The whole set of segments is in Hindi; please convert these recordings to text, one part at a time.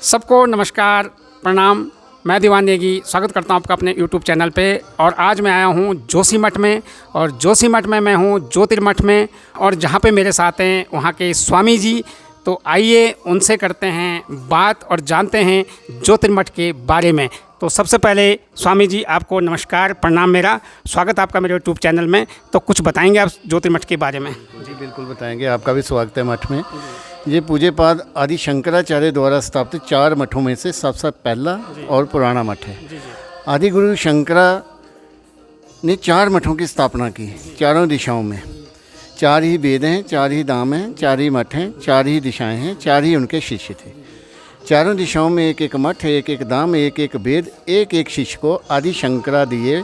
सबको नमस्कार, प्रणाम। मैं दीवान नेगी स्वागत करता हूं आपका अपने YouTube चैनल पे। और आज मैं आया हूं जोशीमठ में, और जोशीमठ में मैं हूं ज्योतिर्मठ में, और जहां पे मेरे साथ हैं वहां के स्वामी जी। तो आइए उनसे करते हैं बात और जानते हैं ज्योतिर्मठ के बारे में। तो सबसे पहले स्वामी जी आपको नमस्कार, प्रणाम, मेरा स्वागत आपका मेरे YouTube चैनल में। तो कुछ बताएंगे आप ज्योतिर्मठ के बारे में? जी बिल्कुल बताएंगे, आपका भी स्वागत है मठ में। ये पूज्यपाद आदि शंकराचार्य द्वारा स्थापित 4 मठों में से सबसे पहला और पुराना मठ है। आदि गुरु शंकरा ने 4 मठों की स्थापना की, चारों दिशाओं में। 4 ही वेद हैं, 4 ही धाम हैं, 4 ही मठ हैं, 4 ही दिशाएं हैं, 4 ही उनके शिष्य थे। चारों दिशाओं में एक एक मठ, एक एक धाम, एक एक वेद, एक एक शिष्य को आदि शंकरा दिए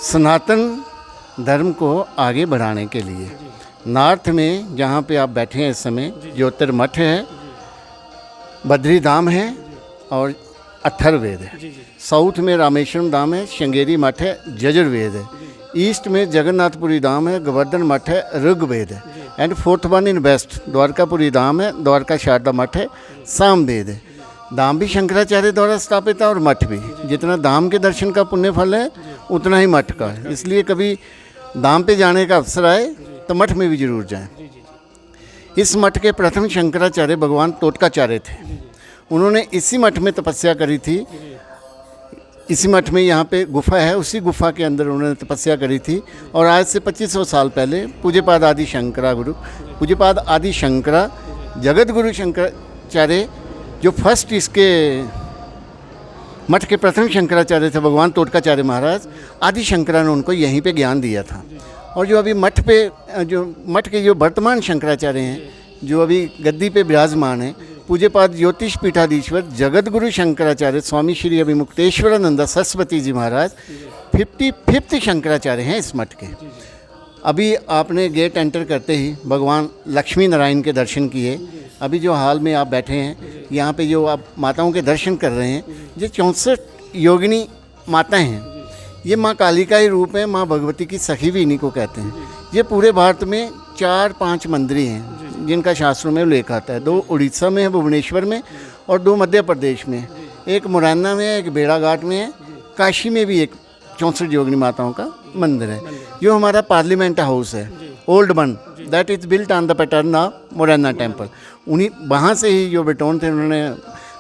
सनातन धर्म को आगे बढ़ाने के लिए। नॉर्थ में जहाँ पे आप बैठे हैं इस समय ज्योतिर्मठ है, बद्री धाम है और अथर्ववेद है। साउथ में रामेश्वरम धाम है, श्रृंगेरी मठ है, यजुर्वेद है। ईस्ट में जगन्नाथपुरी धाम है, गोवर्धन मठ है, ऋग्वेद है। And 4th one in west Dwarkapuri Dham है, द्वारका शारदा मठ है, सामवेद है। धाम भी शंकराचार्य द्वारा स्थापित है और मठ भी। जितना धाम के दर्शन का पुण्य फल है उतना ही मठ का है। इसलिए कभी धाम पे जाने का अवसर आए तो मठ में भी जरूर जाएं। इस मठ के प्रथम शंकराचार्य भगवान टोटकाचार्य थे। उन्होंने इसी मठ में तपस्या करी थी। इसी मठ में यहाँ पे गुफा है, उसी गुफा के अंदर उन्होंने तपस्या करी थी। और आज से 2500 साल पहले पूज्यपाद आदि शंकरा गुरु, पूज्यपाद आदि शंकरा जगत गुरु शंकराचार्य जो फर्स्ट इसके मठ के प्रथम शंकराचार्य थे, भगवान टोटकाचार्य महाराज, आदि शंकरा ने उनको यहीं पे ज्ञान दिया था। और जो अभी मठ के जो वर्तमान शंकराचार्य हैं, जो अभी गद्दी पे विराजमान हैं, पूज्यपाद ज्योतिष पीठाधीश्वर जगत गुरु शंकराचार्य स्वामी श्री अभिमुक्तेश्वरानंद सरस्वती जी महाराज 55th शंकराचार्य हैं इस मठ के। अभी आपने गेट एंटर करते ही भगवान लक्ष्मी नारायण के दर्शन किए। अभी जो हाल में आप बैठे हैं, यहाँ पे जो आप माताओं के दर्शन कर रहे हैं, ये 64 योगिनी माताएं हैं। ये माँ काली का ही रूप है, माँ भगवती की सखी भी इन्हीं को कहते हैं। ये पूरे भारत में 4-5 मंदिर हैं जिनका शास्त्रों में उल्लेख आता है। 2 उड़ीसा में है, भुवनेश्वर में, और 2 मध्य प्रदेश में। एक मुरैना में है, एक भेड़ाघाट में है। काशी में भी एक 64 योगिनी माताओं का मंदिर है। जो हमारा पार्लियामेंट हाउस है, old one, that is built on the pattern of Morena temple. उन्हीं वहाँ से ही जो बेटोन थे उन्होंने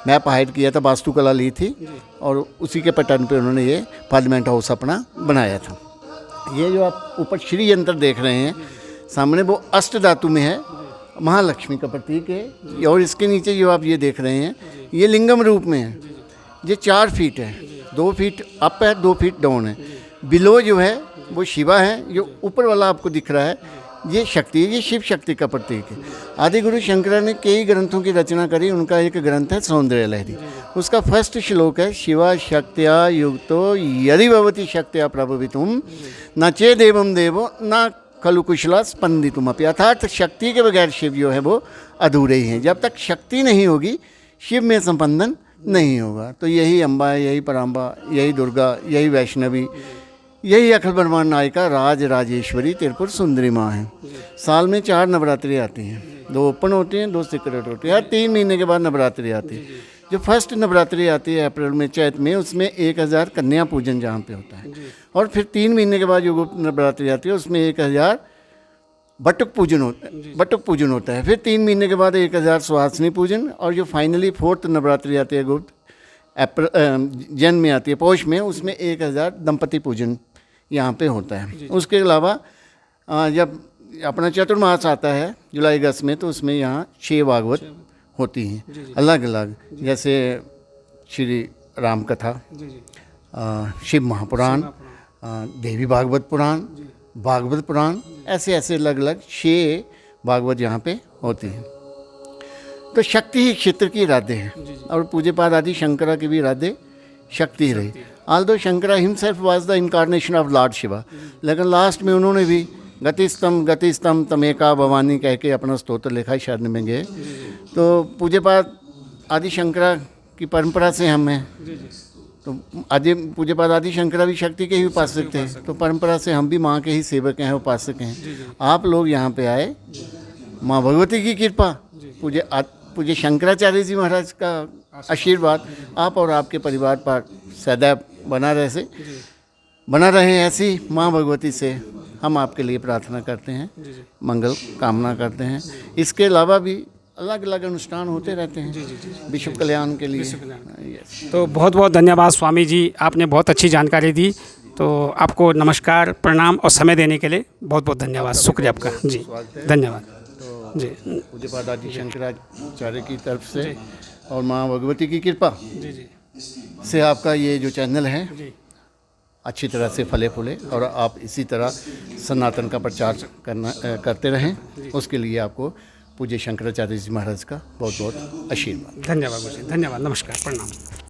मैप हाइड किया था, वास्तुकला ली थी, और उसी के पैटर्न पे उन्होंने ये पार्लियामेंट हाउस अपना बनाया था। ये जो आप ऊपर श्री यंत्र देख रहे हैं सामने, वो अष्ट धातु में है, महालक्ष्मी का प्रतीक है। और इसके नीचे जो आप ये देख रहे हैं, ये लिंगम रूप में है। ये 4 फीट है, 2 फीट अप है, 2 फीट डाउन है। बिलो जो है वो शिवा है, जो ऊपर वाला आपको दिख रहा है ये शक्ति है, ये शिव शक्ति का प्रतीक है। आदि गुरु शंकरा ने कई ग्रंथों की रचना करी। उनका एक ग्रंथ है सौंदर्य लहरी। उसका फर्स्ट श्लोक है, शिवा शक्त्या युक्तो यदि भवति शक्त्या प्रभवितुम न चेदेवं देवो न खलु कुशला स्पंदितुम अपि। अर्थात शक्ति के बगैर शिव जो है वो अधूरे ही हैं। जब तक शक्ति नहीं होगी शिव में संपंदन नहीं होगा। तो यही अम्बा, यही पराम्बा, यही दुर्गा, यही वैष्णवी, यही अखिल ब्रह्मांड नायिका राज राजेश्वरी त्रिपुर सुंदरी माँ है। साल में 4 नवरात्रि आती हैं, 2 ओपन होती हैं, 2 सीक्रेट होती हैं। हर 3 महीने के बाद नवरात्रि आती है। जो फर्स्ट नवरात्रि आती है अप्रैल में, चैत में, उसमें 1000 कन्या पूजन जहाँ पे होता है। और फिर 3 महीने के बाद जो गुप्त नवरात्रि आती है उसमें 1000 बटुक पूजन होता है। फिर 3 महीने के बाद 1000 सुहासिनी पूजन। और जो फाइनली 4th नवरात्रि आती है गुप्त जन में आती है, पौष में, उसमें 1000 दंपति पूजन यहाँ पे होता है। उसके अलावा जब अपना चतुर्मास आता है जुलाई अगस्त में, तो उसमें यहाँ 6 भागवत होती हैं अलग अलग, जैसे श्री राम कथा, शिव महापुराण, देवी भागवत पुराण, भागवत पुराण, ऐसे अलग अलग 6 भागवत यहाँ पे होती हैं। तो शक्ति ही क्षेत्र की आराध्य है, और पूज्यपाद आदि शंकरा की भी आराध्य शक्ति रही। Aldous Shankara himself was the incarnation of Lord Shiva, लेकिन लास्ट में उन्होंने भी गतिस्तम तमेका भवानी कह के अपना स्तोत्र लिखा शरण में गए। तो पूज्यपाद आदि शंकरा की परंपरा से हम हैं। तो आदि पूज्यपाद आदि शंकरा भी शक्ति के ही उपासक थे, तो परंपरा से हम भी माँ के ही सेवक हैं, उपासक हैं। आप लोग यहाँ पे आए, माँ भगवती की कृपा, पूज्य शंकराचार्य जी महाराज का आशीर्वाद आप और आपके परिवार पर सदैव बना रहे। ऐसी माँ भगवती से हम आपके लिए प्रार्थना करते हैं, मंगल कामना करते हैं। इसके अलावा भी अलग अलग अनुष्ठान होते रहते हैं विश्व कल्याण के लिए। यस। तो बहुत बहुत धन्यवाद स्वामी जी, आपने बहुत अच्छी जानकारी दी। तो आपको नमस्कार, प्रणाम और समय देने के लिए बहुत बहुत धन्यवाद, शुक्रिया आपका जी, धन्यवाद जी। पूज्यपाद आदि शंकराचार्य की तरफ से और माँ भगवती की कृपा जी जी से आपका ये जो चैनल है जी अच्छी तरह से फले फूले और आप इसी तरह सनातन का प्रचार करते रहें। उसके लिए आपको पूज्य शंकराचार्य जी महाराज का बहुत बहुत आशीर्वाद। धन्यवाद मुझे, धन्यवाद, नमस्कार, प्रणाम।